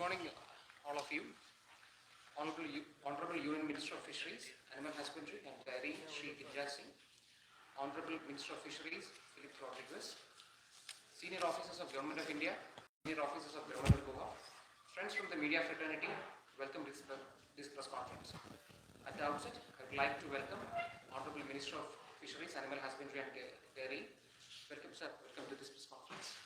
morning, all of you. Honorable Union Minister of Fisheries, Animal Husbandry and Dairy, Shri Girijraj Singh. Honorable Minister of Fisheries, Philip Rodriguez. Senior Officers of Government of India, Senior Officers of Government of Goa. Friends from the media fraternity, welcome this press conference. At the outset, I would like to welcome Honorable Minister of Fisheries, Animal Husbandry and Dairy. Welcome, sir. Welcome to this press conference.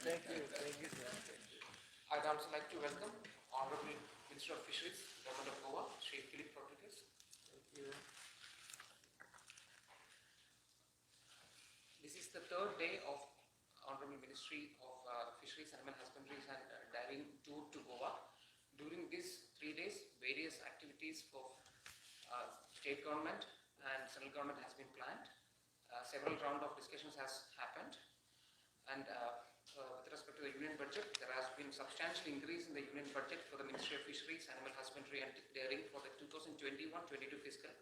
Thank you, sir. I'd also like to welcome Honorable Minister of Fisheries, Government of Goa, Shri Philip Rodriguez. Thank you. This is the third day of Honorable Ministry of Fisheries, Animal Husbandry and Dairying tour to Goa. During these 3 days, various activities for state government and central government has been planned. Several rounds of discussions has happened, and with respect to the union budget, there has been substantial increase in the union budget for the Ministry of Fisheries, Animal Husbandry and Dairying for the 2021-22 fiscal.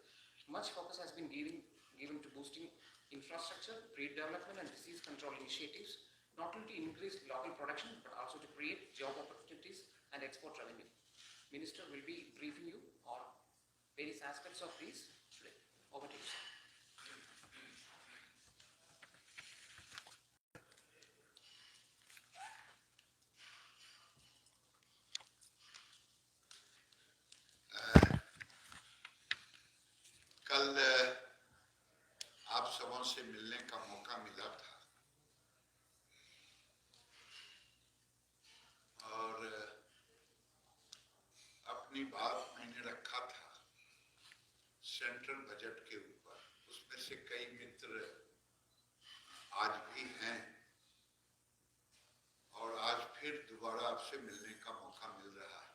Much focus has been given to boosting infrastructure, breed development and disease control initiatives, not only to increase local production but also to create job opportunities and export revenue. Minister will be briefing you on various aspects of these today. Over to you, sir. कल आप सबों से मिलने का मौका मिला था और अपनी बात मैंने रखा था सेंट्रल बजट के ऊपर। उसमें से कई मित्र आज भी हैं और आज फिर दोबारा आपसे मिलने का मौका मिल रहा है।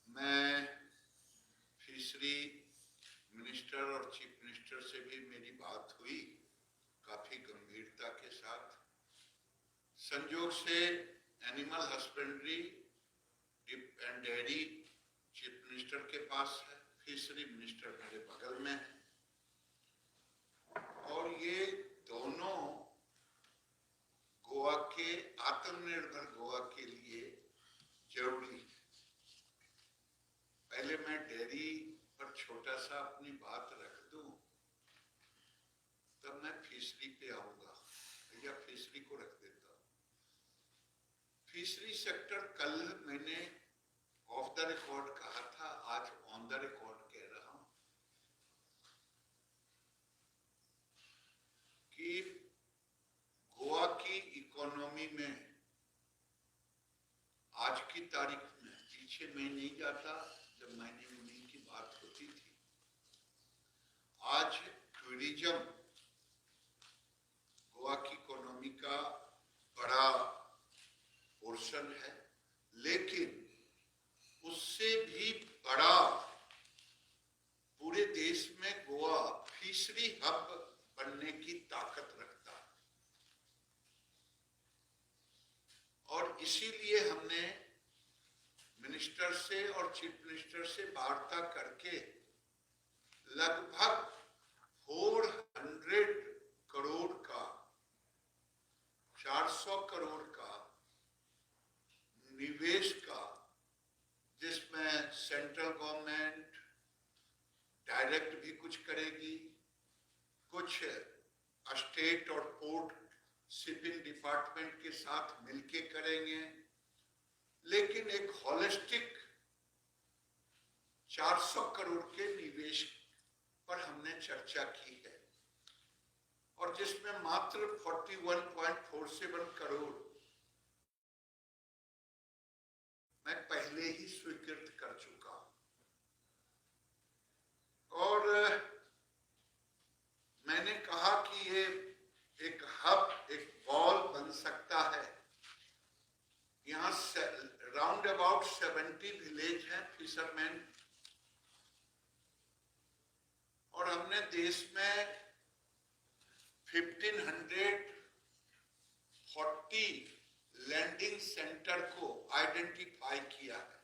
मैं फिशरी मिनिस्टर और चीफ मिनिस्टर से भी मेरी बात हुई काफी गंभीरता के साथ। संयोग से animal husbandry and dairy chief minister के पास है, फिशरी मिनिस्टर मेरे बगल में है और ये दोनों गोवा के आत्मनिर्भर गोवा के लिए जरूरी है। पहले मैं डेयरी पर छोटा सा अपनी बात रख दूं, तब मैं फिशरी पे आऊंगा या फिशरी को रख देता हूं। फिशरी सेक्टर कल मैंने ऑफ द रिकॉर्ड कहा था, आज ऑन द रिकॉर्ड कह रहा हूं कि गोवा की इकोनॉमी में आज की तारीख में, पीछे मैं नहीं जाता जब मैंने उन्हीं की बात होती थी, आज टूरिज्म गोवा की इकोनॉमी का बड़ा पोर्शन है, लेकिन उससे भी बड़ा पूरे देश में गोवा फिशरी हब बनने की ताकत रखता है। और इसीलिए हमने मिनिस्टर से और चीफ मिनिस्टर से वार्ता करके लगभग 400 करोड़ का, 400 करोड़ का निवेश का, जिसमें सेंट्रल गवर्नमेंट डायरेक्ट भी कुछ करेगी, कुछ स्टेट और पोर्ट शिपिंग डिपार्टमेंट के साथ मिलके करेंगे, लेकिन एक होलिस्टिक 400 करोड़ के निवेश पर हमने चर्चा की है और जिसमें मात्र 41.47 करोड़ मैं पहले ही स्वीकृत कर चुका और मैंने कहा कि ये एक हब, एक बॉल बन सकता है। यहाँ राउंड अबाउट 70 विलेज हैं फिशरमैन और हमने देश में 1540 लैंडिंग सेंटर को आइडेंटिफाई किया है,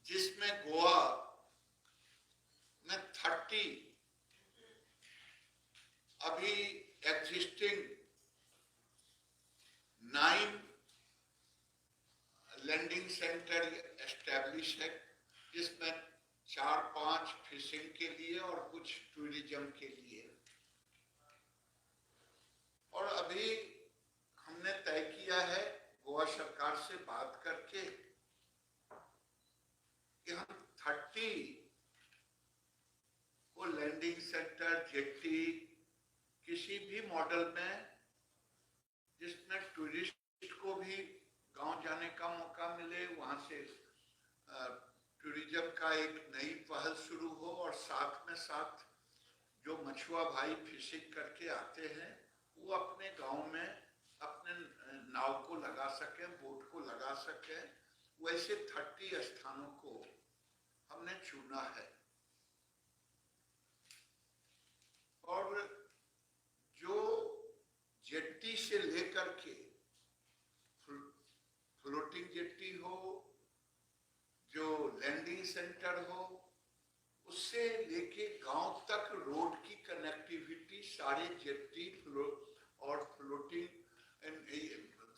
जिसमें गोवा में 30 अभी एग्जिस्टिंग 9 लैंडिंग सेंटर एस्टेब्लिश है, जिसमें 4-5 फिशिंग के लिए और कुछ टूरिज्म के लिए। और अभी हमने तय किया है गोवा सरकार से बात करके कि हम 30 को लैंडिंग सेंटर, जेट्टी, किसी भी मॉडल में जिसमें टूरिस्ट को भी गांव जाने का मौका मिले, वहां से टूरिज्म का एक नई पहल शुरू हो, और साथ में साथ जो मछुआ भाई फिशिंग करके आते हैं वो अपने गांव में अपने नाव को लगा सकें, बोट को लगा सकें। वैसे 30 स्थानों को हमने चुना है। और जो जेट्टी से लेकर के फ्लोटिंग जेट्टी हो, जो लैंडिंग सेंटर हो, उससे लेके गांव तक रोड की कनेक्टिविटी सारे जेट्टी और फ्लोटिंग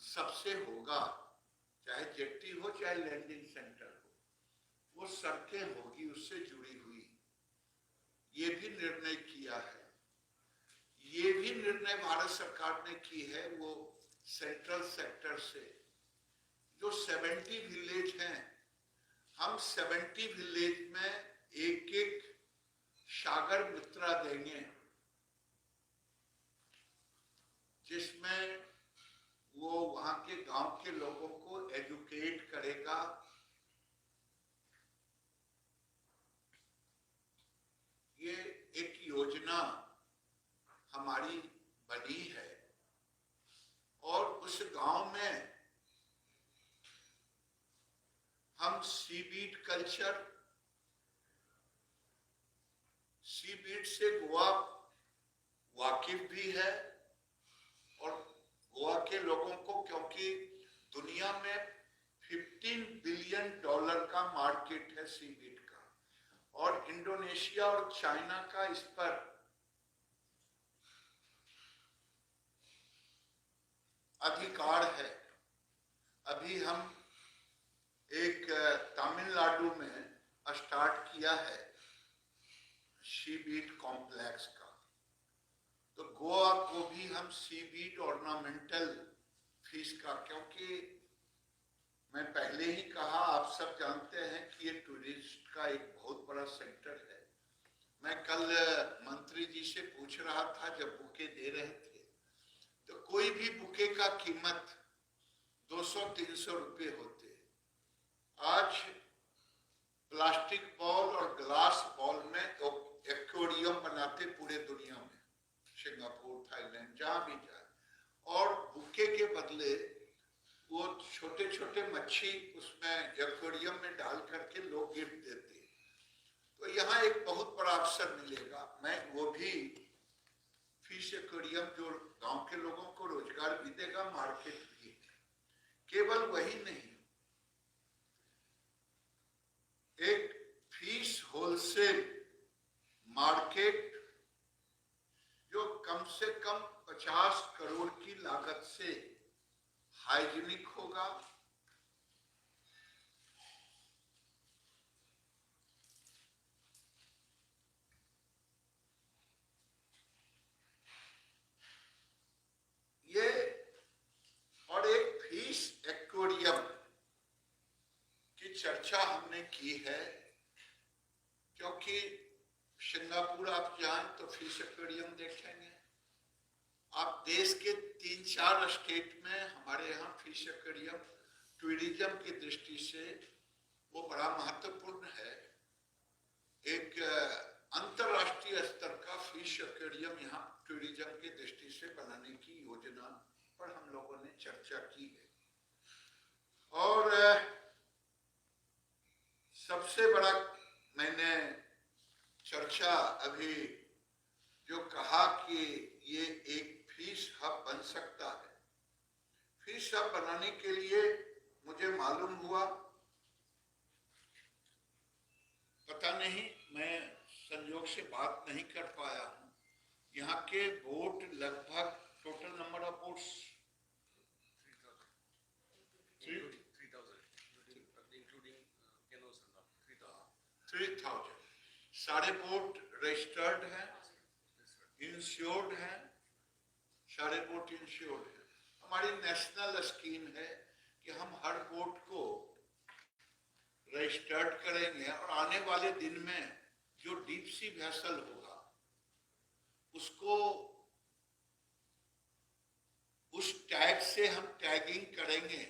सबसे होगा, चाहे जेट्टी हो चाहे लैंडिंग सेंटर हो, वो सड़कें होगी उससे जुड़ी हुई। ये भी निर्णय किया है। ये भी निर्णय भारत सरकार ने की है, वो सेंट्रल सेक्टर से जो 70 विलेज हैं, हम 70 विलेज में एक सागर मित्रा देंगे, जिसमें वो वहां के गांव के लोगों को एजुकेट करेगा। ये एक योजना हमारी बनी है, और उस गांव में हम सीवीड कल्चर, सीवीड से गोवा वाकिफ भी है, और गोवा के लोगों को, क्योंकि दुनिया में $15 बिलियन का मार्केट है सीवीड का, और इंडोनेशिया और चाइना का इस पर अधिकार है। अभी हम एक तमिलनाडु में स्टार्ट किया है सीवीड कॉम्प्लेक्स का, तो गोवा को भी हम सीवीड ऑर्नामेंटल फिश का, क्योंकि मैं पहले ही कहा, आप सब जानते हैं कि ये टूरिस्ट का एक बहुत बड़ा सेक्टर है। मैं कल मंत्री जी से पूछ रहा था, जब बुके दे रहे थे, तो कोई भी बुके का कीमत 200-300 रुपये होते। आज प्लास्टिक बॉल और ग्लास बॉल में एक्वेरियम बनाते पूरे दुनिया में, सिंगापुर, थाईलैंड, जहां भी जाए, और बुके के बदले वो छोटे छोटे मच्छी उसमें एक्वेरियम में डाल करके लोग गिफ्ट देते हैं। तो यहाँ एक बहुत बड़ा अवसर मिलेगा। मैं वो भी फिश एक्वेरियम जो गांव के लोगों को रोजगार भी देगा, मार्केट भी। केवल वही नहीं, एक फिश होलसेल मार्केट जो कम से कम 50 करोड़ की लागत से हाइजीनिक होगा, ये, और एक फिश एक्वेरियम की चर्चा हमने की है, क्योंकि सिंगापुर आप जाएं तो फिश एक्वेरियम देखेंगे। आप देश के 3-4 स्टेट में हमारे यहाँ फिश एक्वेरियम टूरिज्म की दृष्टि से वो बड़ा महत्वपूर्ण है। एक अंतरराष्ट्रीय स्तर का फिश एक्वेरियम यहाँ टूरिज्म की दृष्टि से बनाने की योजना पर हम लोगों ने चर्चा की है। और सबसे बड़ा मैंने चर्चा अभी जो कहा कि ये एक फिश हब बन सकता है। फिश हब बनाने के लिए मुझे मालूम हुआ, पता नहीं, मैं संयोग से बात नहीं कर पाया हूँ। यहाँ के बोट लगभग टोटल नंबर ऑफ बोट्स 3,000। सारे बोट रजिस्टर्ड हैं, इंश्योर्ड हैं, सारे बोट इंश्योर्ड हैं। हमारी नेशनल स्कीम है कि हम हर बोट को रजिस्टर्ड करेंगे और आने वाले दिन में जो डीप सी वेसल होगा उसको उस टैग से हम टैगिंग करेंगे,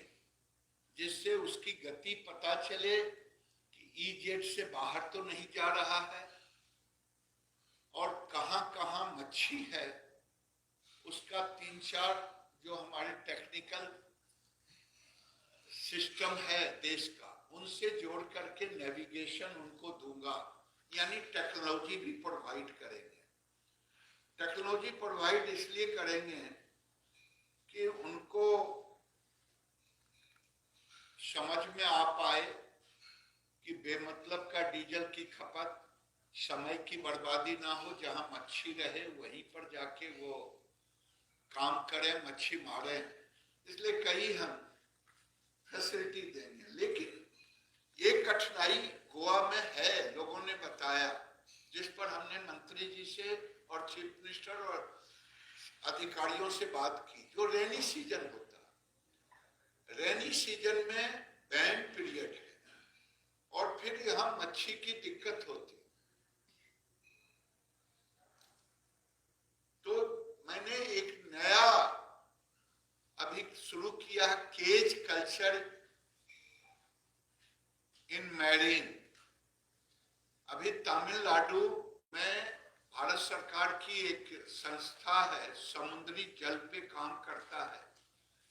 जिससे उसकी गति पता चले कि ईजेड से बाहर तो नहीं जा रहा है और कहां कहां मच्छी है। उसका 3-4 जो हमारे टेक्निकल सिस्टम है देश का, उनसे जोड़ करके नेविगेशन उनको दूंगा, यानी टेक्नोलॉजी भी प्रोवाइड करेंगे। टेक्नोलॉजी प्रोवाइड इसलिए करेंगे कि उनको समझ में आ पाए कि बेमतलब का डीजल की खपत, समय की बर्बादी ना हो, जहां मच्छी रहे वहीं पर जाके वो काम करें, मच्छी मारे। इसलिए कई हम फैसिलिटी देंगे। लेकिन एक कठिनाई गोवा में है, लोगों ने बताया, जिस पर हमने मंत्री जी से और चीफ मिनिस्टर और अधिकारियों से बात की। जो रेनी सीजन होता है, रेनी सीजन में बैन पीरियड है और फिर यहाँ मच्छी की दिक्कत होती। तो मैंने एक नया अभी शुरू किया है, केज कल्चर इन मैरीन। अभी तमिलनाडु में भारत सरकार की एक संस्था है, समुद्री जल पे काम करता है,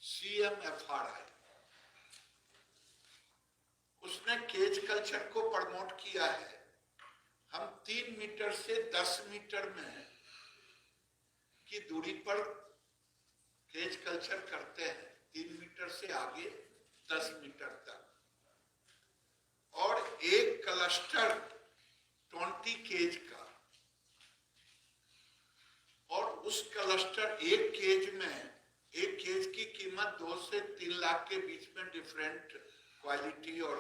CMFRI। उसने केज कल्चर को प्रमोट किया है। हम 3 मीटर से 10 मीटर में की दूरी पर केज कल्चर करते हैं, 3 मीटर से आगे 10 मीटर तक, और एक क्लस्टर 20 केज का, और उस क्लस्टर एक केज की कीमत 2 से 3 लाख के बीच में, डिफरेंट क्वालिटी, और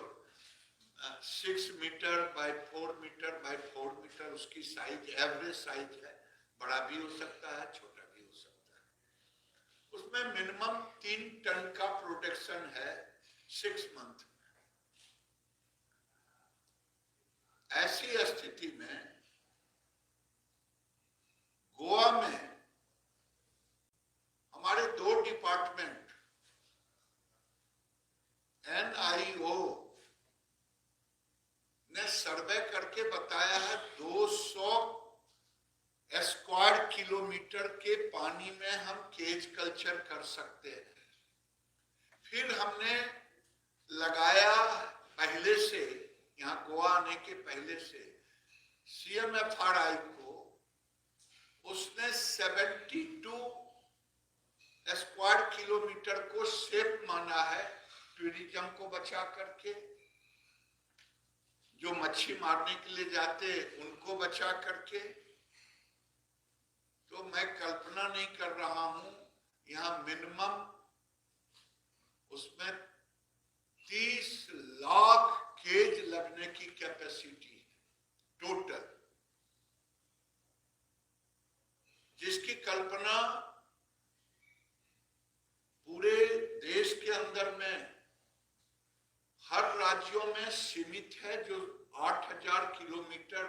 6 metre by 4 metre by 4 metre उसकी साइज, एवरेज साइज है। बड़ा भी हो सकता है, छोटा भी हो सकता है। उसमें मिनिमम 3 टन का प्रोडक्शन है 6 मंथ में। ऐसी स्थिति में गोवा में हमारे 2 डिपार्टमेंट, NIO ने सर्वे करके बताया है 200 स्क्वायर किलोमीटर के पानी में हम केज कल्चर कर सकते हैं। फिर हमने लगाया पहले से, यहाँ गोवा आने के पहले से, CMFRI को उसने 72 स्क्वायर किलोमीटर को सेफ माना है, टूरिज्म को बचा करके, जो मच्छी मारने के लिए जाते उनको बचा करके। तो मैं कल्पना नहीं कर रहा हूं, यहाँ मिनिमम उसमें 30 लाख केज लगने की कैपेसिटी है टोटल, जिसकी कल्पना पूरे देश के अंदर में हर राज्यों में सीमित है, जो 8000 किलोमीटर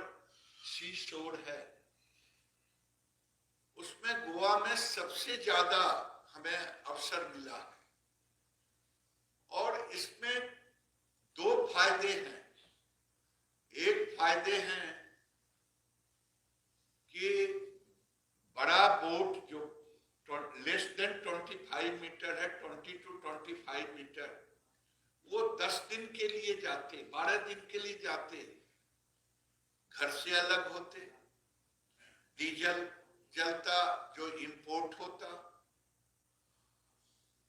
सी शोर है। उसमें गोवा में सबसे ज्यादा हमें अवसर मिला है, और इसमें 2 फायदे हैं। एक फायदे हैं कि बड़ा बोट जो लेस देन 25 मीटर है, 20 to 25 मीटर, वो 10 दिन के लिए जाते, 12 दिन के लिए जाते, घर से अलग होते, डीजल जलता जो इंपोर्ट होता,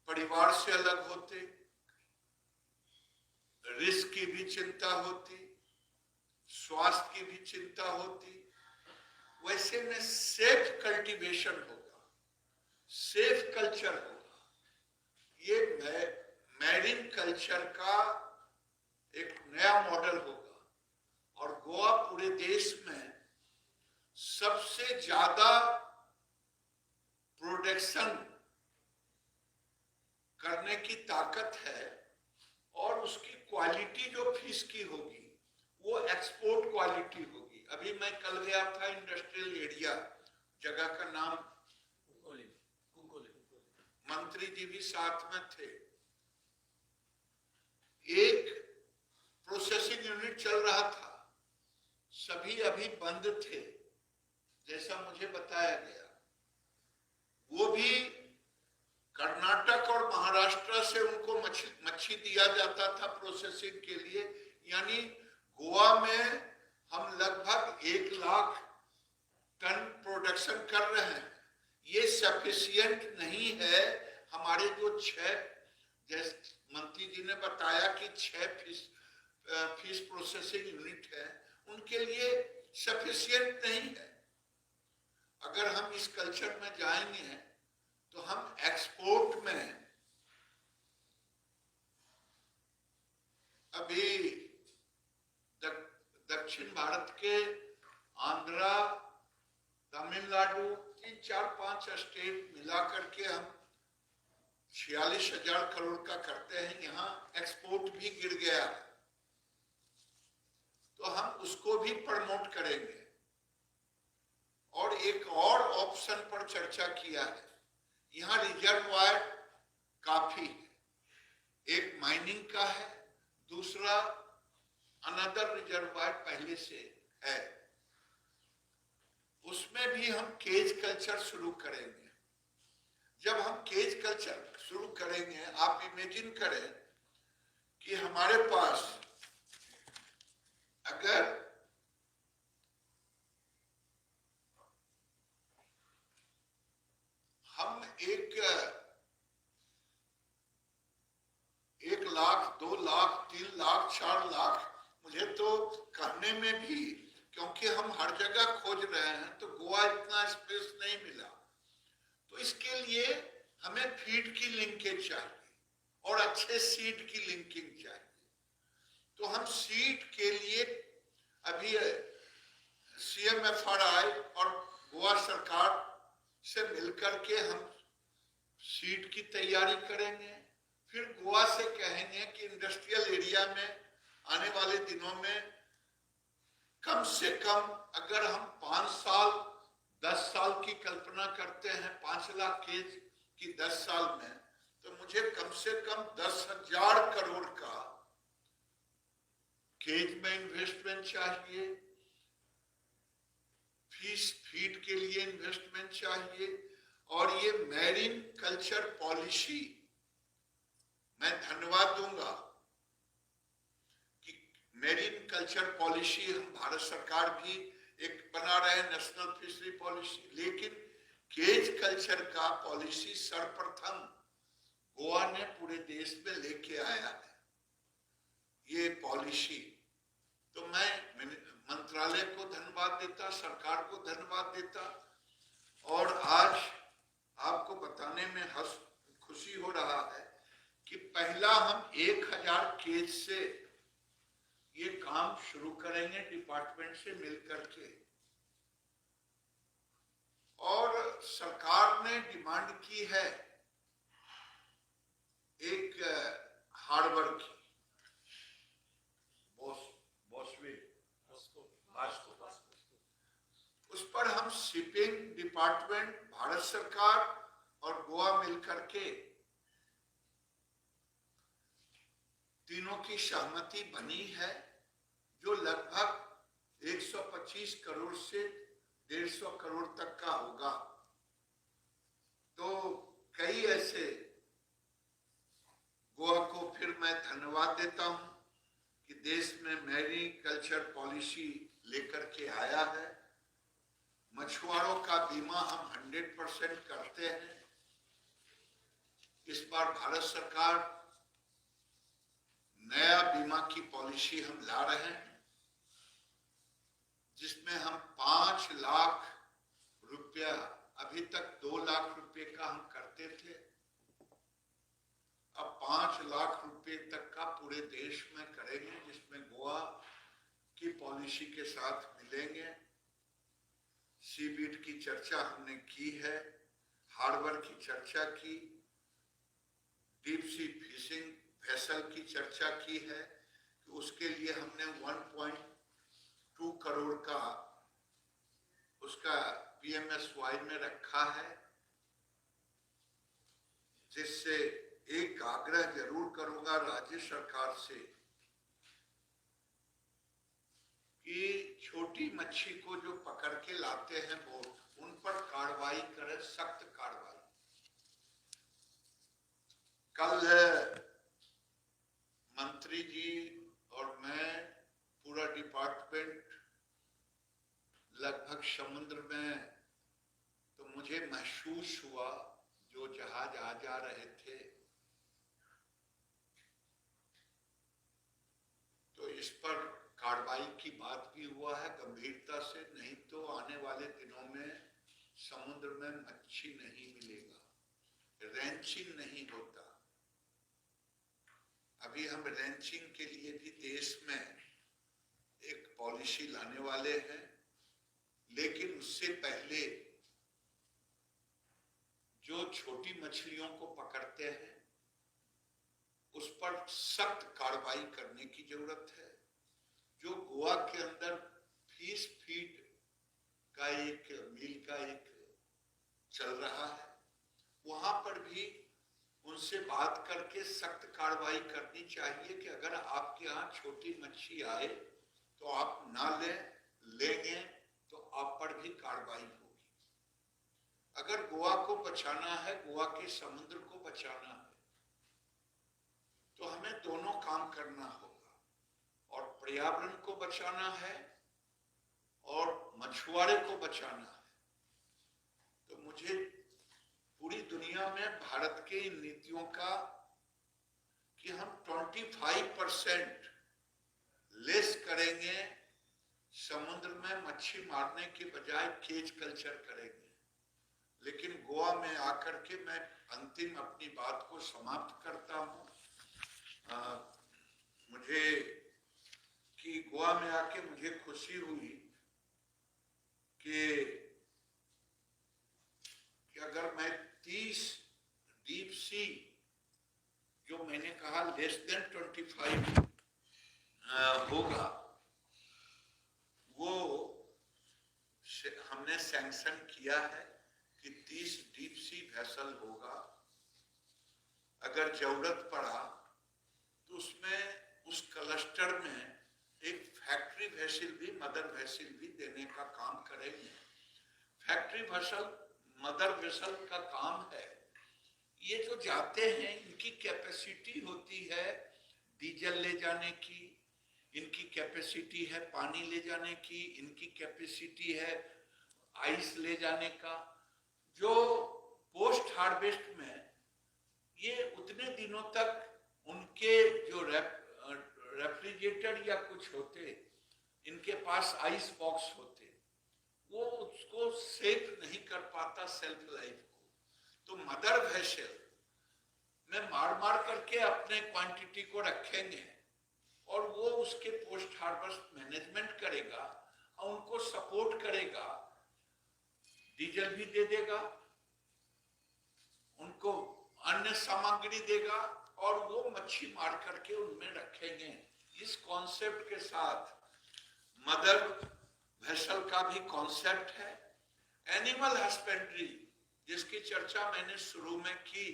परिवार से अलग होते, रिस्क की भी चिंता होती, स्वास्थ्य की भी चिंता होती। वैसे में सेफ कल्टीवेशन होगा, सेफ कल्चर होगा। ये मैरीन कल्चर का एक नया मॉडल होगा और गोवा पूरे देश में सबसे ज्यादा प्रोडक्शन करने की ताकत है और उसकी क्वालिटी जो फिश की होगी वो एक्सपोर्ट क्वालिटी होगी। अभी मैं कल गया था इंडस्ट्रियल एरिया, जगह का नाम मंत्री जी भी साथ में थे। एक प्रोसेसिंग यूनिट चल रहा था, सभी अभी बंद थे जैसा मुझे बताया गया। वो भी कर्नाटक और महाराष्ट्र से उनको मच्छी दिया जाता था प्रोसेसिंग के लिए। यानी गोवा में हम लगभग 1 लाख टन प्रोडक्शन कर रहे हैं। ये सफिशिएंट नहीं है। हमारे जो 6, जैसे मंत्री जी ने बताया कि 6 फिश प्रोसेसिंग यूनिट है, उनके लिए सफिशिएंट नहीं है। अगर हम इस कल्चर में जाएंगे तो हम एक्सपोर्ट में अभी दक्षिण भारत के आंध्रा, तमिलनाडु, 3-4-5 स्टेट मिला करके हम 46,000 करोड़ का करते हैं। यहाँ एक्सपोर्ट भी गिर गया है, तो हम उसको भी प्रमोट करेंगे। और एक और ऑप्शन पर चर्चा किया है। यहाँ रिजर्वायर काफी है, एक माइनिंग का है, दूसरा अनदर रिजर्वायर पहले से है। उसमें भी हम केज कल्चर शुरू करेंगे। जब हम केज कल्चर शुरू करेंगे, आप इमेजिन करें कि हमारे पास अगर हम 1 लाख, 2 लाख, 3 लाख, 4 लाख, मुझे तो कहने में भी, क्योंकि हम हर जगह खोज रहे हैं, तो गोवा इतना स्पेस नहीं मिला। तो इसके लिए हमें फीड की लिंकेज चाहिए और अच्छे सीड की लिंकिंग चाहिए। तो हम सीड के लिए अभी CMFRI और गोवा सरकार से मिलकर के हम सीड की तैयारी करेंगे। फिर गोवा से कहेंगे कि इंडस्ट्रियल एरिया में आने वाले दिनों में कम से कम, अगर हम 5 साल 10 साल की कल्पना करते हैं, 5 लाख केज की 10 साल में, तो मुझे कम से कम 10,000 करोड़ का केज में इन्वेस्टमेंट चाहिए, फिश फीड के लिए इन्वेस्टमेंट चाहिए। और ये मैरीन कल्चर पॉलिसी, मैं धन्यवाद दूंगा कि मैरीन कल्चर पॉलिसी हम भारत सरकार भी एक बना रहे हैं, नेशनल फिशरी पॉलिसी। लेकिन केज कल्चर का पॉलिसी सर्वप्रथम गोवा ने पूरे देश में लेके आया है ये पॉलिसी। तो मैं मंत्रालय को धन्यवाद देता, सरकार को धन्यवाद देता। और आज आपको बताने में खुशी हो रहा है कि पहला हम 1000 केज से ये काम शुरू करेंगे डिपार्टमेंट से मिलकर के। और सरकार ने डिमांड की है एक हार्बर की, उस पर हम शिपिंग डिपार्टमेंट, भारत सरकार और गोवा मिलकर के तीनों की सहमति बनी है, जो लगभग 125 करोड़ से 150 करोड़ तक का होगा। तो कई ऐसे, गोवा को फिर मैं धन्यवाद देता हूं कि देश में मैरीन कल्चर पॉलिसी लेकर के आया है। मछुआरों का बीमा हम 100% करते हैं। इस बार भारत सरकार नया बीमा की पॉलिसी हम ला रहे हैं। जिसमें हम 5 लाख रुपया, अभी तक 2 लाख रुपए का हम करते थे, अब 5 लाख रुपए तक का पूरे देश में करेंगे, जिसमें गोवा की पॉलिसी के साथ मिलेंगे। सीबीट की चर्चा हमने की है, हार्बर की चर्चा की, डीप सी फिशिंग वेसल की चर्चा की है कि उसके लिए हमने 1.2 करोड़ का उसका PMSY में रखा है, जिससे एक आग्रह जरूर करूंगा राज्य सरकार से कि छोटी मच्छी को जो पकड़ के लाते हैं बोट, उन पर कार्रवाई करें, सख्त कार्रवाई। कल मंत्री जी और मैं, पूरा डिपार्टमेंट लगभग समुद्र में, तो मुझे महसूस हुआ जो जहाज आ जा रहे थे, तो इस पर कार्रवाई की बात भी हुआ है गंभीरता से, नहीं तो आने वाले दिनों में समुद्र में मच्छी नहीं मिलेगा, रैंचिंग नहीं होता। अभी हम रैंचिंग के लिए भी देश में एक पॉलिसी लाने वाले हैं, लेकिन उससे पहले जो छोटी मछलियों को पकड़ते हैं उस पर सख्त कार्रवाई करने की जरूरत है। जो गोवा के अंदर फिश फीड का एक मिल का एक चल रहा है, वहां पर भी उनसे बात करके सख्त कार्रवाई करनी चाहिए कि अगर आपके यहाँ छोटी मच्छी आए तो आप ना लेंगे तो आप पर भी कार्रवाई होगी। अगर गोवा को बचाना है, गोवा के समुद्र को बचाना है, तो हमें दोनों काम करना होगा, और पर्यावरण को बचाना है और मछुआरे को बचाना है। तो मुझे पूरी दुनिया में भारत के इन नीतियों का कि हम 25% लेस करेंगे, समुद्र में मच्छी मारने के बजाय केज कल्चर करेंगे। लेकिन गोवा में आकर के मैं अंतिम अपनी बात को समाप्त करता हूं। मुझे कि गोवा में आके मुझे खुशी हुई कि अगर मैं 30 डीप सी, जो मैंने कहा लेस देन 25 होगा, वो हमने सैंक्शन किया है कि 30 डीप सी वेसल होगा। अगर जरूरत पड़ा तो उसमें उस क्लस्टर में एक फैक्ट्री वेसल भी, मदर वेसल भी देने का काम करेंगे। फैक्ट्री वेसल, मदर वेसल का काम है, ये जो जाते हैं इनकी कैपेसिटी होती है डीजल ले जाने की, इनकी कैपेसिटी है पानी ले जाने की, इनकी कैपेसिटी है आइस ले जाने का। जो पोस्ट हार्वेस्ट में ये उतने दिनों तक उनके जो रेफ्रिजरेटर या कुछ होते, इनके पास आइस बॉक्स होते, वो उसको सेव नहीं कर पाता सेल्फ लाइफ को। तो मदर वेसल में मार करके अपने क्वांटिटी को रखेंगे और वो उसके पोस्ट हार्वेस्ट मैनेजमेंट करेगा और उनको सपोर्ट करेगा, डीजल भी दे देगा, उनको अन्य सामग्री देगा और वो मच्छी मार करके उनमें रखेंगे। इस कॉन्सेप्ट के साथ मदर वेसल का भी कॉन्सेप्ट है। एनिमल हस्बेंड्री, जिसकी चर्चा मैंने शुरू में की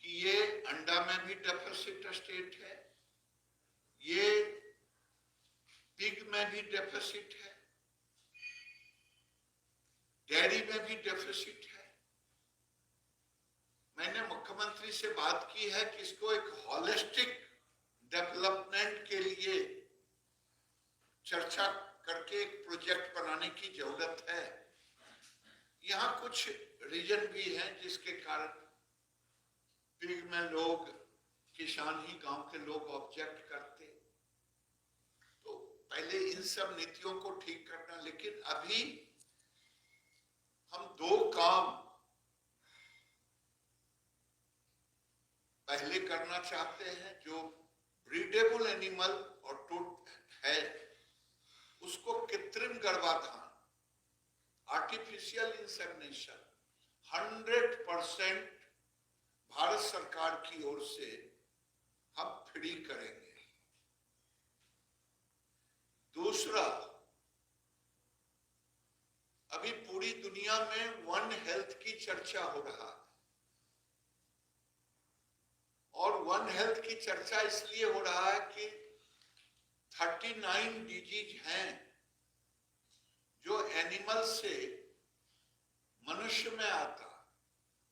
कि ये अंडा में भी डेफिसिट स्टेट है, ये पिग में भी डेफिसिट है, डेयरी में भी डेफिसिट है। मैंने मुख्यमंत्री से बात की है कि इसको एक हॉलिस्टिक डेवलपमेंट के लिए चर्चा करके एक प्रोजेक्ट बनाने की जरूरत है। यहाँ कुछ रीजन भी हैं जिसके कारण पिग में लोग, किसान ही गांव के लोग ऑब्जेक्ट करते। तो पहले इन सब नीतियों को ठीक करना, लेकिन अभी हम दो काम पहले करना चाहते हैं। जो ब्रीडेबल एनिमल और टूट है उसको कृत्रिम गर्भाधान, आर्टिफिशियल इंसेमिनेशन 100% भारत सरकार की ओर से हम फ्री करेंगे। दूसरा, अभी पूरी दुनिया में वन हेल्थ की चर्चा हो रहा है, और वन हेल्थ की चर्चा इसलिए हो रहा है कि 39 डिजीज हैं जो एनिमल से मनुष्य में आता।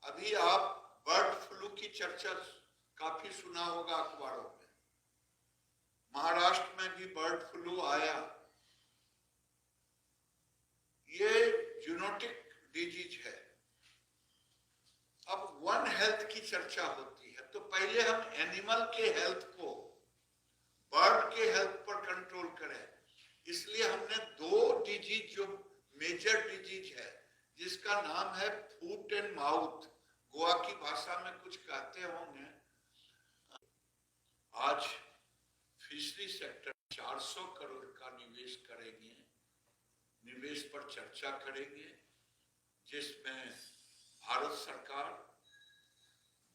अभी आप बर्ड फ्लू की चर्चा काफी सुना होगा अखबारों में। महाराष्ट्र में भी बर्ड फ्लू आया। ये जूनोटिक डिजीज है। अब वन हेल्थ की चर्चा होती है, तो पहले हम एनिमल के हेल्थ को बर्ड के हेल्थ पर कंट्रोल करें। इसलिए हमने दो डिजीज जो मेजर डिजीज है, जिसका नाम है फूट एंड माउथ, गोवा की भाषा में कुछ कहते होंगे। आज फिशरी सेक्टर 400 करोड़ का निवेश करेंगे, निवेश पर चर्चा करेंगे, जिसमें भारत सरकार,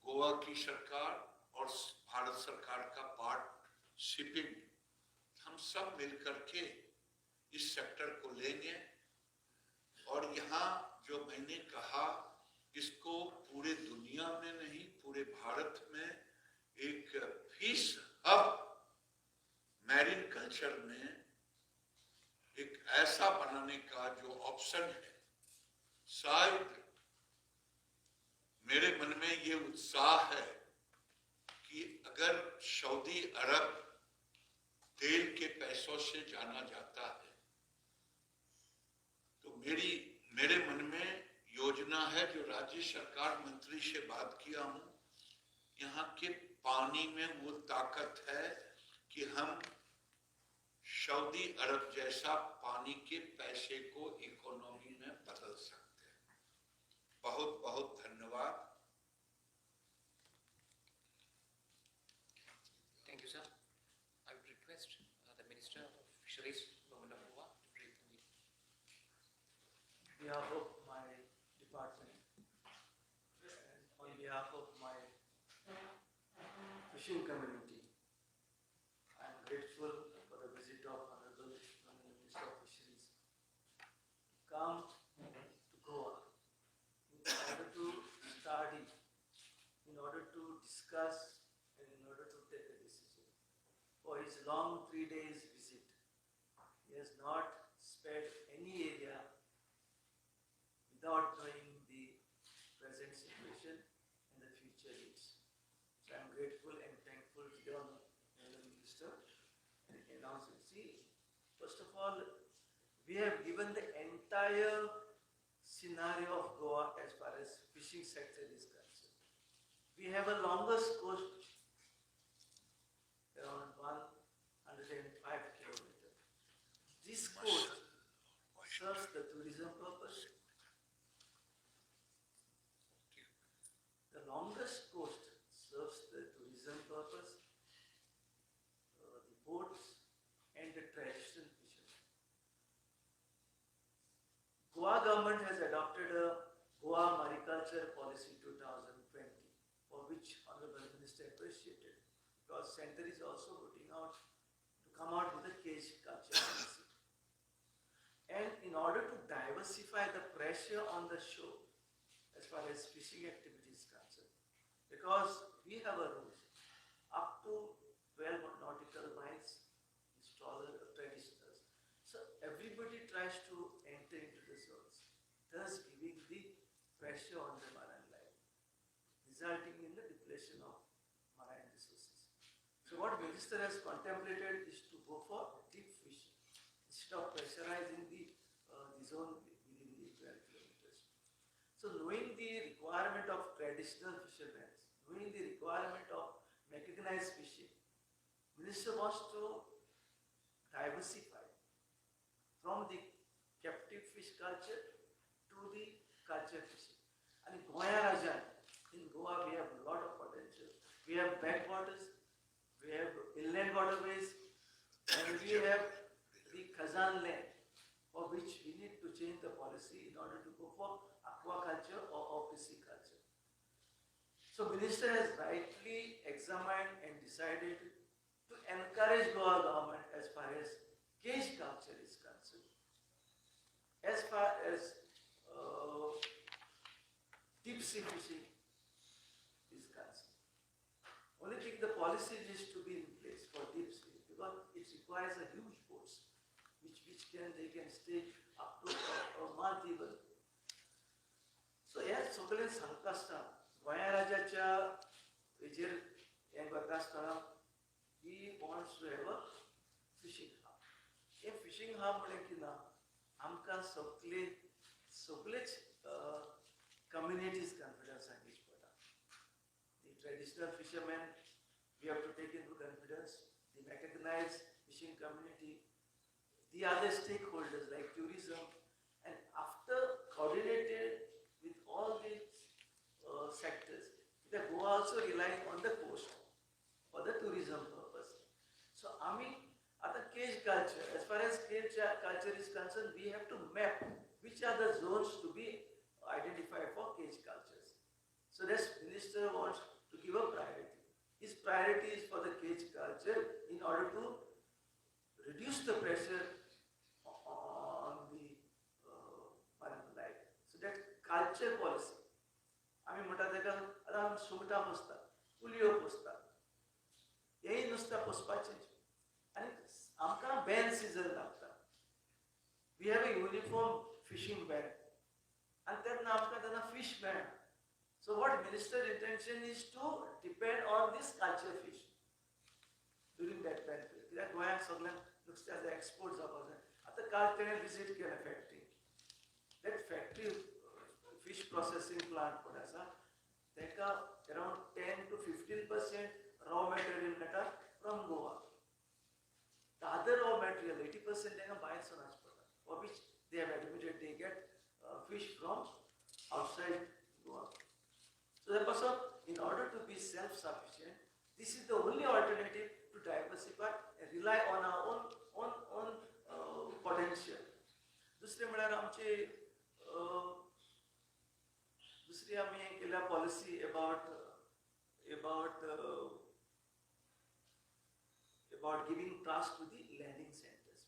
गोवा की सरकार और भारत सरकार का पार्टनरशिपिंग, हम सब मिलकर के इस सेक्टर को लेंगे। और यहाँ जो मैंने कहा, इसको पूरे दुनिया में नहीं, पूरे भारत में एक फिश हब मैरीन कल्चर में एक ऐसा बनाने का जो ऑप्शन है, शायद मेरे मन में ये उत्साह है कि अगर सऊदी अरब तेल के पैसों से जाना जाता है, तो मेरे मन में योजना है, जो राज्य सरकार मंत्री से बात किया हूं, यहाँ के पानी में वो ताकत है कि हम सऊदी अरब जैसा पानी के पैसे को इकोनॉमी में बदल सकते हैं। बहुत बहुत धन्यवाद। Thank you, sir. I would request the Minister of Fisheries, Government of Goa, to brief the meeting. On behalf of my department, and on behalf of my fishing community, I am grateful for the visit of Honorable Minister of Fisheries to come to Goa in order to study, in order to discuss, and in order to take a decision. For his long 3 days visit, he has not spared any area without knowing the present situation and the future needs. So I am grateful and thankful to the Honorable Minister and announcement. See, first of all, we have given the entire scenario of Goa as far as fishing sector is concerned. We have a longest coast, around 105 kilometers. This coast serves the tourism purpose. The longest coast serves the tourism purpose, the boats and the traditional fishermen. Goa government has adopted a Goa Mariculture Policy 2020, for which Honorable Minister appreciated, because Center is also come out with a cage culture policy. And in order to diversify the pressure on the shore as far as fishing activity is concerned, because we have a rule up to 12 nautical miles is traditionals. So everybody tries to enter into the zones, thus giving the pressure on the marine life, resulting in the depletion of marine resources. So what Minister has contemplated is to go for deep fishing instead of pressurizing the zone within the 12 kilometers. So knowing the requirement of traditional fishermen, knowing the requirement of mechanized fishing, Minister wants to diversified from the captive fish culture to the culture fishing. And Goya Rajan, in Goa we have a lot of potential. We have backwaters, we have inland waterways, and we have the Khazan land, for which we need to change the policy in order to go for aquaculture or pisciculture. So Minister has rightly examined and decided to encourage Goa government as far as cage culture is concerned. As far as deep sea fishing is concerned. Only thing the policy needs to be in place for deep sea because it requires a huge force which they can stay up to a month even. So yes, सगळे सांगता आसतना गोंयराज्याच्या हेजेर हें करता आसतना he wants to have a fishing hub. Hey fishing hub म्हळ्यार कितें ना आमकां सगळेच communities confidence सांगीच पडटा. The traditional fishermen we have to take into confidence, the mechanized fishing community, the other stakeholders like tourism, and after coordinated with all these sectors, they go also relying on the coast for the tourism purpose. So, at the cage culture, as far as cage culture is concerned, we have to map which are the zones to be identified for cage cultures. So, this minister wants to give a priority. His priority is for the cage culture in order to reduce the pressure on the marine life. So, that culture policy. आम्ही म्हणटा तेका आतां आमी सुंगटां पोसतात, कुलियो पोसतात. हेय नुस्तें पोसपाचें आनी आमकां ban season लागता. We have a uniform fishing ban. And then after that, fish ban. So what minister's intention is to depend on this culture fish during that ban period. That Goyan Soglan looks as the exports of us. At the culture visit can factory. That factory fish processing plant take around 10 to 15% raw material from Goa. The other raw material, 80% they buy for which they have admitted they get fish from outside Goa. So therefore, in order to be self-sufficient, this is the only alternative to diversify and rely on our own potential. दुसरे म्हळ्यार आमची दुसरी आमी केल्या policy about giving trust to the landing centers.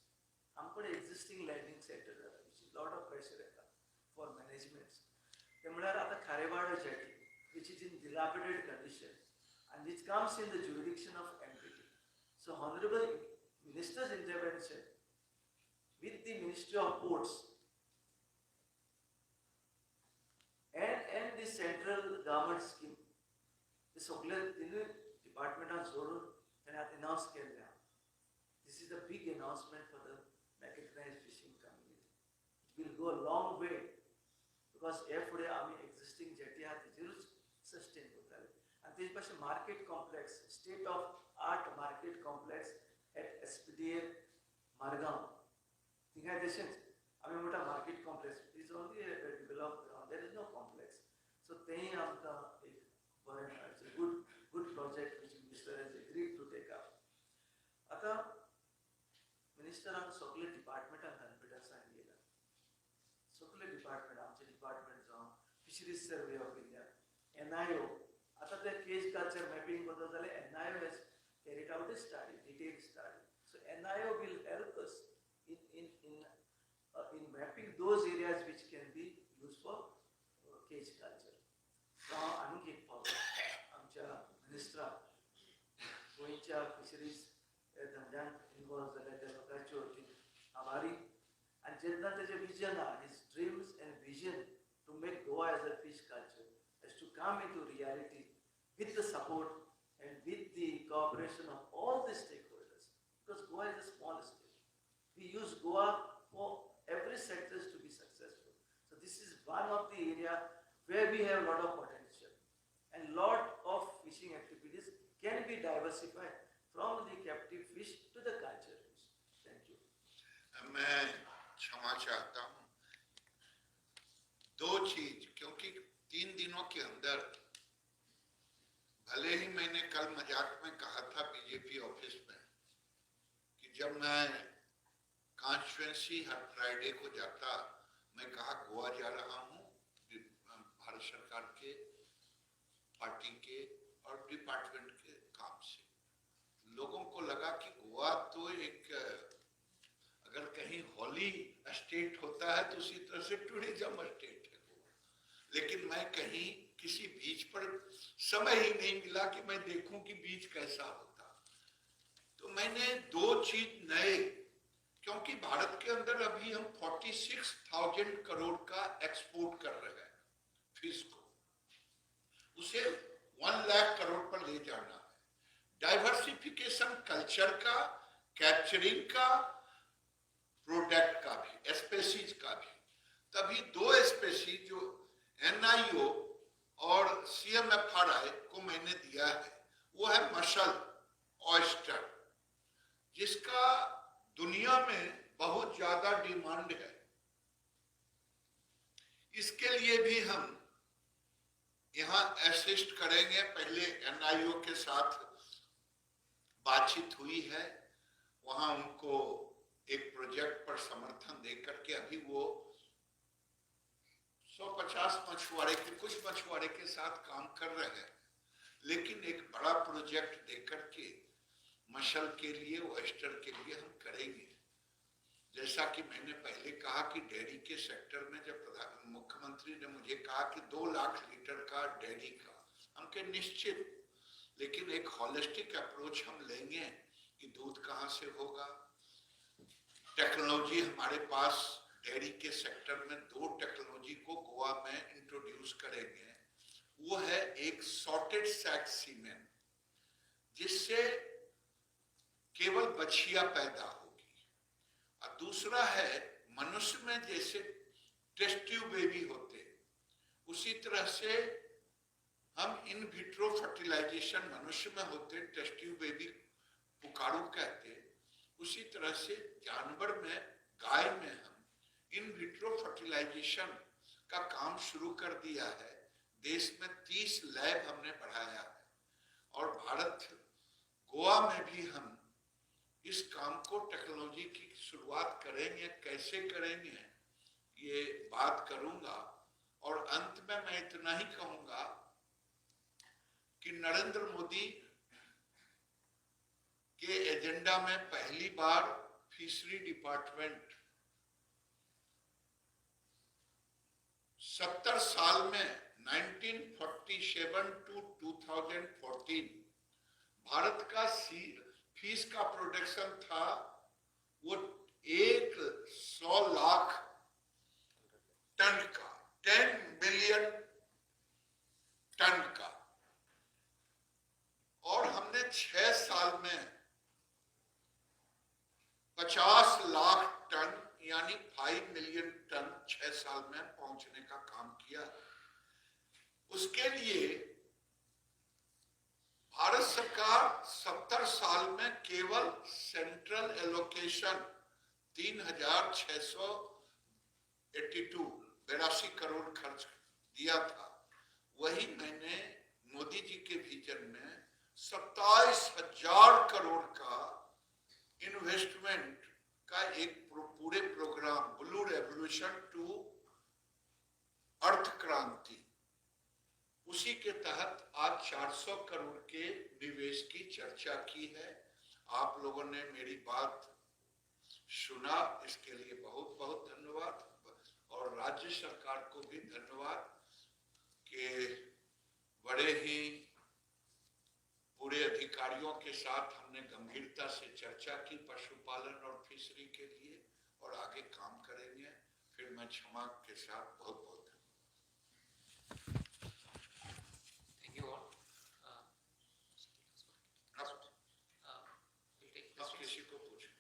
आमकडे existing landing center which is lot of pressure for management. ते म्हळ्यार आतां Kharewada jetty which is in dilapidated condition and which comes in the jurisdiction of MPT. So Honorable Minister's intervention with the Ministry of Ports and the central government scheme, the सगळे तिनूय डिपार्टमेंटान जोडून ताणें आतां announce केल्लें. This is a big announcement for the mechanized fishing community. It will go a long way because हे फुडें आमी existing jetty आहा तेजेरूच sustain करताले. आनी तेजे भाशेन market complex, state of art market complex at SPDA Margaon. थिंगाय तशेंच आमी म्हणटा market complex is only developed ground. There is no complex. So तेय आमकां एक बरें it's a good project which minister has agreed to take up. आतां मिनिस्टरान सगळे डिपार्टमेंटान कॉन्फिडन्सान गेला. सगळे डिपार्टमेंट आमचे डिपार्टमेंट जावं fisheries survey of India, NIO. आतां ते केज कल्चर मॅपिंग करता जाल्यार NIO has carried out a study, detailed study. So NIO will help us in mapping those areas which can be used for cage culture. Now आनीक एक पावल आमच्या मिनिस्टरान गोंयच्या fisheries धंद्यान involve जाल्या त्या लोकांचे वतीन आभारी. आनी जेन्ना तेजें विजन आहा, his dreams and vision to make Goa as a fish culture has to come into reality with the support and with the cooperation of all the stakeholders. Because Goa is a small state. We use Goa for every sector to be successful. So this is one of the area where we have a lot of potential. And lot of fishing activities can be diversified from the captive fish to the culture fish. Thank you. मैं क्षमा चाहता हूं। दो चीज, क्योंकि 3 दिनों के अंदर, भले ही मैंने कल मजाक में कहा था बीजेपी ऑफिस में कि जब मैं कॉन्स्टिट्यूएंसी हर फ्राइडे को जाता, मैं कहा गोवा जा रहा हूं भारत सरकार के, पार्टी के और डिपार्टमेंट के काम से। लोगों को लगा कि गोवा तो एक, अगर कहीं हॉली स्टेट होता है तो उसी तरह से टूरिज्म स्टेट है गोवा। लेकिन मैं कहीं किसी बीच पर समय ही नहीं मिला कि मैं देखूं कि बीच कैसा होता। तो मैंने 2 चीज नए, क्योंकि भारत के अंदर अभी हम 46,000 करोड़ का एक्सपोर्ट कर रहे हैं फिश को, उसे 1 लाख करोड़ पर ले जाना है। डाइवर्सिफिकेशन कल्चर का, कैप्चरिंग का, प्रोडक्ट का भी, स्पेसीज का भी। तभी 2 स्पेसीज जो NIO और CMFRI को मैंने दिया है, वो है मसल ऑयस्टर, जिसका दुनिया में बहुत ज्यादा डिमांड है। इसके लिए भी हम यहाँ असिस्ट करेंगे। पहले NIO के साथ बातचीत हुई है, वहां उनको एक प्रोजेक्ट पर समर्थन देकर के अभी वो 150 मछुआरे के, कुछ मछुआरे के साथ काम कर रहे हैं। लेकिन एक बड़ा प्रोजेक्ट देकर के मशल के लिए, ऑयस्टर के लिए हम करेंगे। जैसा कि मैंने पहले कहा कि डेयरी के सेक्टर में जब मुख्यमंत्री ने मुझे कहा कि 2 लाख लीटर का डेयरी का, हम के निश्चित, लेकिन एक होलिस्टिक अप्रोच हम लेंगे कि दूध कहाँ से होगा। टेक्नोलॉजी हमारे पास डेयरी के सेक्टर में 2 टेक्नोलॉजी को गोवा में इंट्रोड्यूस करेंगे। वो है एक सॉर्टेड सैक सीमेन, जिससे केवल बछिया पैदा होगी, और दूसरा है मनुष्य में जैसे टेस्ट ट्यूब बेबी होते, उसी तरह से हम इन विट्रो फर्टिलाइजेशन मनुष्य में होते, टेस्ट ट्यूब बेबी पुकारू कहते, उसी तरह से जानवर में, गाय में हम इन विट्रो फर्टिलाइजेशन का काम शुरू कर दिया है। देश में 30 लैब हमने बढ़ाया है, और भारत गोवा में भी हम इस काम को, टेक्नोलॉजी की शुरुआत करेंगे। कैसे करेंगे ये बात करूंगा, और अंत में मैं इतना ही कहूंगा कि नरेंद्र मोदी के एजेंडा में पहली बार फिशरी डिपार्टमेंट 70 साल में 1947 टू 2014 भारत का फिश का प्रोडक्शन था, वो 100 लाख टन का, 10 बिलियन टन का, और हमने 6 साल में 50 लाख टन यानी 5 मिलियन टन 6 साल में पहुंचने का काम किया। उसके लिए भारत सरकार 70 साल में केवल सेंट्रल एलोकेशन 3,682 करोड़ खर्च दिया था। वही मैंने मोदी जी के विजन में 27,000 करोड़ का इन्वेस्टमेंट का एक पूरे प्रोग्राम, ब्लू रेवोल्यूशन टू अर्थ क्रांति, उसी के तहत आज 400 करोड़ के निवेश की चर्चा की है। आप लोगों ने मेरी बात सुना, इसके लिए बहुत बहुत धन्यवाद, और राज्य सरकार को भी धन्यवाद कि बड़े ही पूरे अधिकारियों के साथ हमने गंभीरता से चर्चा की पशुपालन और फिशरी के लिए, और आगे काम करेंगे। फिर मैं क्षमा के साथ बहुत बहुत Thank you all. We'll take अब questions. किसी को पूछना।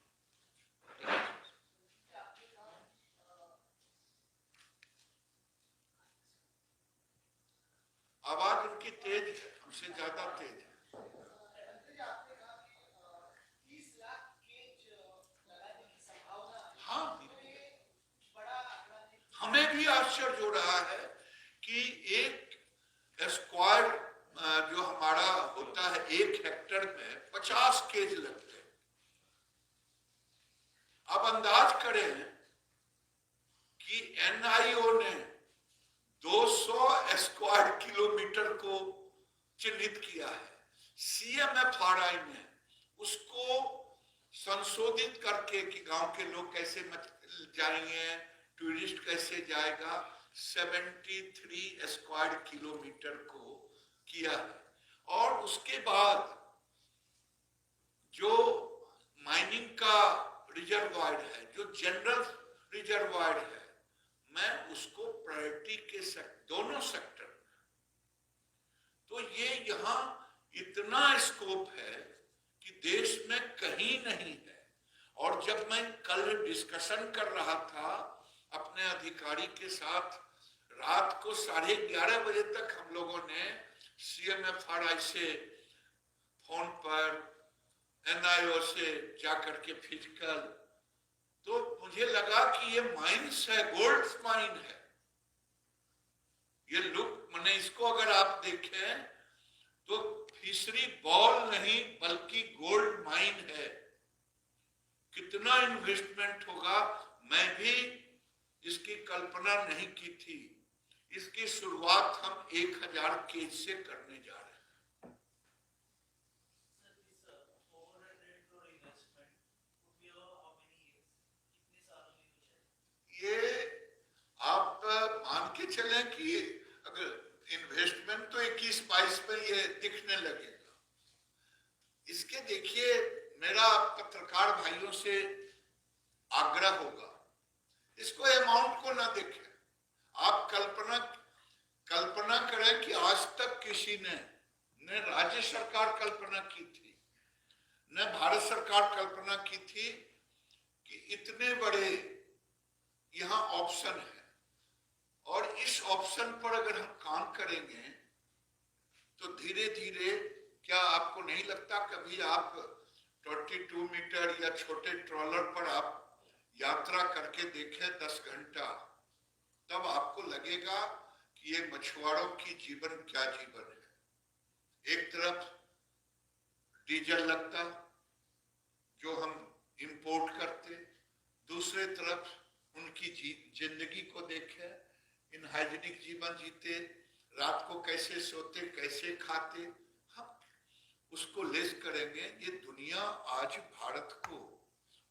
आवाज उनकी तेज है, हमसे ज्यादा तेज है। हाँ, है कि एक स्क्वाड जो हमारा होता है 1 हेक्टेयर में 50 केज लगते हैं। अब अंदाज करें कि एनआईओ ने 200 स्क्वायर किलोमीटर को चिन्हित किया है। सीएमएफआरआई ने उसको संशोधित करके कि गांव के लोग कैसे जाएंगे, टूरिस्ट कैसे जाएगा, 73 स्क्वायर किलोमीटर को किया है। और उसके बाद जो माइनिंग का रिजर्वायर है, जो जनरल रिजर्वायर है, मैं उसको प्रायोरिटी के दोनों सेक्टर में, तो ये यहाँ इतना स्कोप है कि देश में कहीं नहीं है। और जब मैं कल डिस्कशन कर रहा था अपने अधिकारी के साथ, रात को 11:30 बजे तक हम लोगों ने सीएमएफआरआई से फोन पर, एनआईओ से जाकर के फिजिकल, तो मुझे लगा कि ये माइंस है, गोल्ड माइन है ये। लुक मैंने इसको अगर आप देखें तो फिशरी बॉल नहीं बल्कि गोल्ड माइन है। कितना इन्वेस्टमेंट होगा, मैं भी इसकी कल्पना नहीं की थी। इसकी शुरुआत हम 1000 केज से करने जा रहे हैं। ये आप मान के चलें कि अगर इन्वेस्टमेंट तो 21-22 में ये दिखने लगेगा। इसके देखिए, मेरा पत्रकार भाइयों से आग्रह होगा, इसको अमाउंट को ना देखें। आप कल्पना करें कि आज तक किसी ने न राज्य सरकार कल्पना की थी, न भारत सरकार कल्पना की थी कि इतने बड़े यहाँ ऑप्शन है। और इस ऑप्शन पर अगर हम काम करेंगे तो धीरे धीरे, क्या आपको नहीं लगता कभी आप 22 मीटर या छोटे ट्रॉलर पर आप यात्रा करके देखें 10 घंटा, तब आपको लगेगा कि ये मछुआरों की जीवन क्या जीवन है। एक तरफ डीजल लगता जो हम इंपोर्ट करते, दूसरे तरफ उनकी जिंदगी को देखे, इनहाइजीनिक जीवन जीते, रात को कैसे सोते, कैसे खाते, हम उसको लेस करेंगे। ये दुनिया आज भारत को,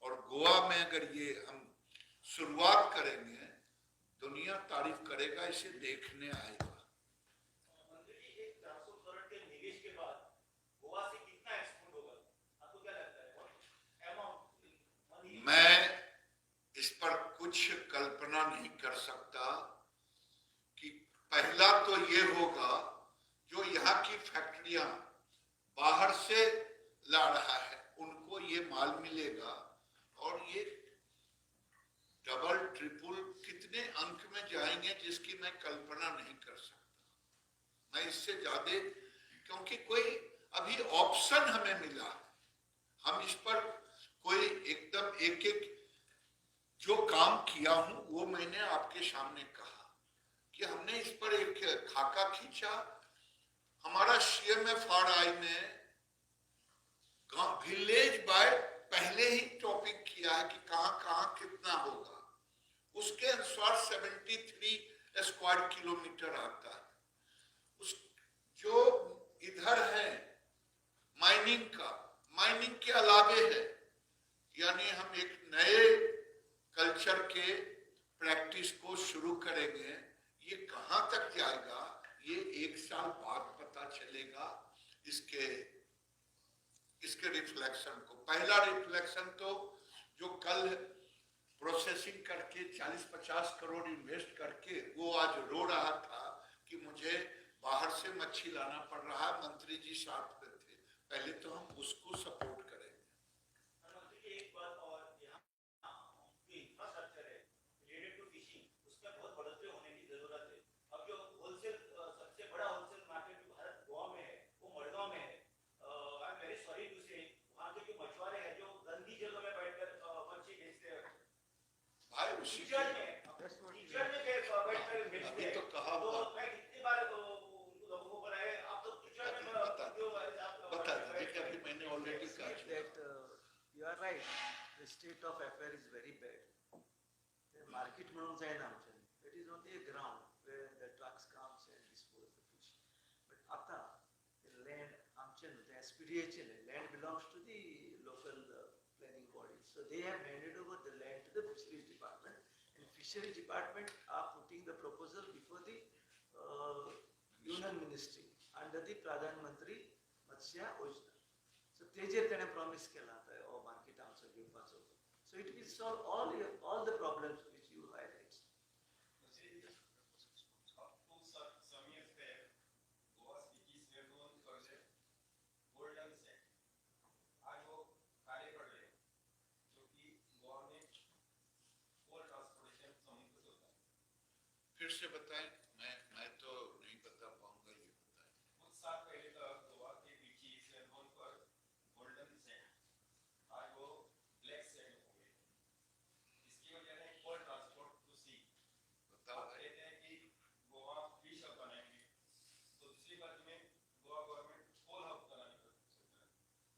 और गोवा में अगर ये हम शुरुआत करेंगे, दुनिया तारीफ करेगा, इसे देखने आएगा। मंत्री जी, 400 करोड़ के निवेश के बाद गोवा से कितना एक्सपोर्ट होगा, आपको क्या लगता है? मैं इस पर कुछ कल्पना नहीं कर सकता कि पहला तो ये होगा, जो यहाँ की फैक्ट्रियां बाहर से ला रहा है उनको ये माल मिलेगा, और ये डबल ट्रिपल कितने अंक में जाएंगे जिसकी मैं कल्पना नहीं कर सकता। मैं इससे ज्यादा, क्योंकि कोई अभी ऑप्शन हमें मिला है, हम इस पर कोई एकदम एक जो काम किया हूं वो मैंने आपके सामने कहा कि हमने इस पर एक खाका खींचा। हमारा सीएमएफआरआई ने विलेज बाय पहले ही टॉपिक किया है कि कहां कितना होगा, उसके अनुसार 73 स्क्वायर किलोमीटर आता है। उस जो इधर है माइनिंग के अलावे है, यानी हम एक नए कल्चर के प्रैक्टिस को शुरू करेंगे। ये कहां तक जाएगा ये 1 साल बाद पता चलेगा। इसके रिफ्लेक्शन को, पहला रिफ्लेक्शन तो जो कल प्रोसेसिंग करके 40-50 करोड़ इन्वेस्ट करके वो आज रो रहा था कि मुझे बाहर से मच्छी लाना पड़ रहा है, मंत्री जी साथ में थे, पहले तो हम उसको सपोर्ट करेंगे। एक बात और, यहाँ जो इंफ्रास्ट्रक्चर है रिलेटेड टू फिशिंग, उसमें बहुत बढ़ोतरी होने की जरूरत है। अब जो होलसेल, सबसे बड़ा होलसेल मार्केट जो भारत गोवा में है वो मडगांव में है। I am very sorry to say, वहाँ के जो मछुआरे हैं जो गंदी जगह में बैठकर मच्छी बेचते हैं, भाई उसी कीचड़ में बैठकर बेचते हैं। are right. The state of affair is very bad. The market म्हणून जायना आमच्यानी. It is only a ground where the trucks comes and dispose the fish. But आता the land आमच्यानी the SPDA land belongs to the local planning bodies. So they have handed over the land to the fisheries department, and fisheries department are putting the proposal before the union ministry under the Pradhan Mantri Matsya Yojana. So ते जे त्याने promise केला आता market आमचं घेवपाचो. So it will solve all the problems which you highlight. Some years back, Goa species were known for their golden sand. आज वो काले पड़ रहे हैं, जो कि गोवा में कोल ट्रांसपोर्टेशन समुद्र से होता है. फिर से बताएं, मैं तो नहीं बता पाऊंगा, ये बताएं. कुछ साल पहले तक गोवा के beaches were known for golden sand. आज वो ब्लैक सैंड हो गए. इसकी वजह है कोल ट्रांसपोर्ट टू सी. बताओ आप कहते हैं कि गोवा फिश हब बनाएंगे, तो दूसरी बात में गोवा गवर्नमेंट कोल हब बनाने का सोच रहा है.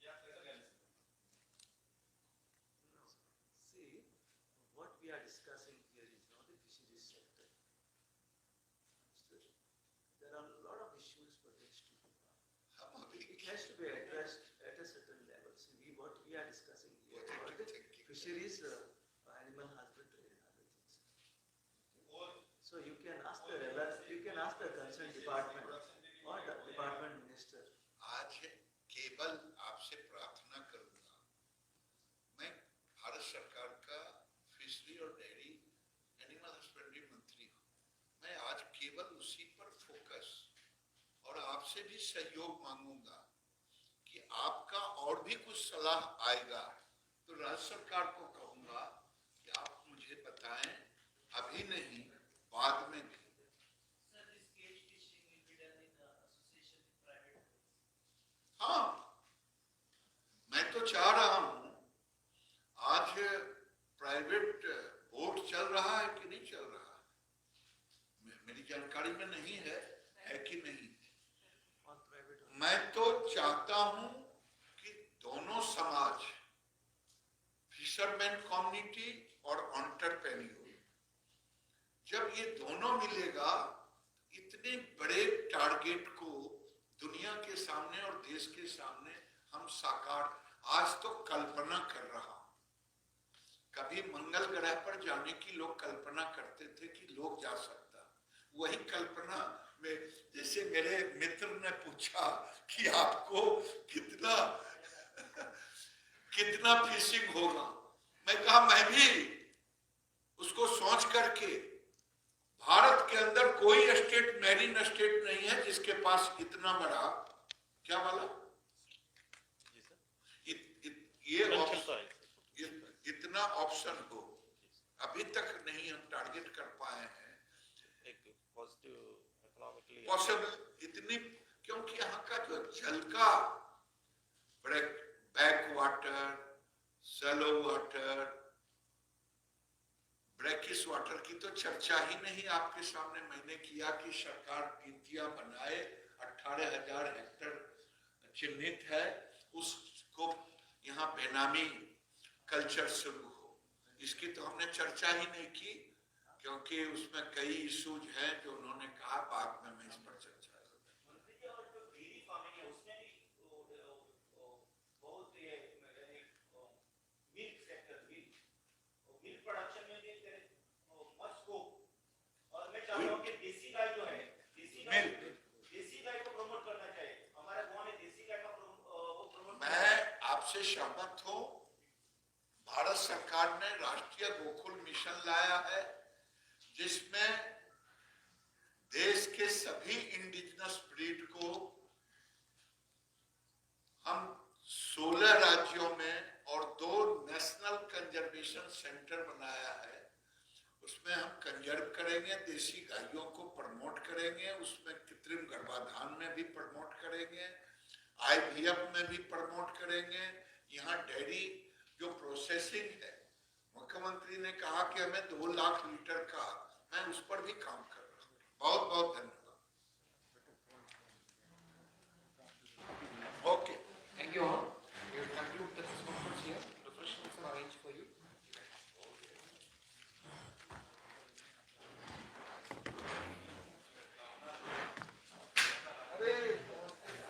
या कैसा बैलेंस है? No. See, what we are discussing here is not the fisheries sector. Understood? There are a lot of issues pertains to Goa. हम अभी It has to be addressed at a certain level. See, what we are discussing here about the fisheries, animal husbandry and other things. और So you can ask the concerned department or the department minister. आज केवल आपसे प्रार्थना करूंगा, मैं भारत सरकार का fishery और डेयरी एनिमल हस्बेंड्री मंत्री हूँ. मैं आज केवल उसी पर फोकस और आपसे भी सहयोग मांगूंगा कि आपका और भी कुछ सलाह आएगा तो राज्य सरकार को कहूंगा कि आप मुझे बताएं, अभी नहीं बाद में भी. Sir, this cage fishing will be done in association with private boats. हाँ, मैं तो चाह रहा हूं. आज प्राइवेट बोट चल रहा है कि नहीं चल रहा, मेरी जानकारी में नहीं है कि नहीं. On private. मैं तो चाहता हूं कि दोनों समाज, फिशरमैन कम्युनिटी और एंटरप्रेन्योर, जब ये दोनों मिलेगा, इतने बड़े टारगेट को दुनिया के सामने और देश के सामने हम साकार, आज तो कल्पना कर रहा हूं. कभी मंगल ग्रह पर जाने की लोग कल्पना करते थे कि लोग जा सकता, वही कल्पना में, जैसे मेरे मित्र ने पूछा कि आपको कितना फिशिंग होगा, मैं कहा मैं भी उसको सोच करके, भारत के अंदर कोई स्टेट, मैरीन स्टेट नहीं है जिसके पास इतना बड़ा, क्या बोला, ये इतना ऑप्शन हो. अभी तक नहीं हम टारगेट कर पाए हैं. एक पॉजिटिव इकोनॉमिकली पॉसिबल इतनी, क्योंकि यहाँ का जो जल का back water, shallow water, brackish water की तो चर्चा ही नहीं आपके सामने मैंने किया कि सरकार नीतियां बनाए, 18,000 हेक्टेयर चिन्हित है, उसको यहाँ बेनामी कल्चर शुरू हो, इसकी तो हमने चर्चा ही नहीं की, क्योंकि उसमें कई इश्यूज हैं जो उन्होंने कहा, बाद में मैं इस पर चर्चा करूंगा. मंत्री जी, और जो डेयरी फार्मिंग है उसमें भी बहुत ये मिल्क सेक्टर, मिल्क प्रोडक्शन में भी मच स्कोप. और मैं चाहता हूँ कि देसी गाय जो है, देसी गाय को प्रमोट करना चाहिए. हमारे गाँव में देसी गाय का प्रमोट. मैं आपसे सहमत हूँ. भारत सरकार ने राष्ट्रीय गोकुल मिशन लाया है, जिसमें देश के सभी इंडिजिनस ब्रीड को हम 16 राज्यों में और 2 नेशनल कंजर्वेशन सेंटर बनाया है. उसमें हम कंजर्व करेंगे, देसी गायों को प्रमोट करेंगे, उसमें कृत्रिम गर्भाधान में भी प्रमोट करेंगे, IVF में भी प्रमोट करेंगे. यहाँ डेयरी जो प्रोसेसिंग है, मुख्यमंत्री ने कहा कि हमें 2 लाख लीटर का, मैं उस पर भी काम कर रहा हूँ. बहुत बहुत धन्यवाद.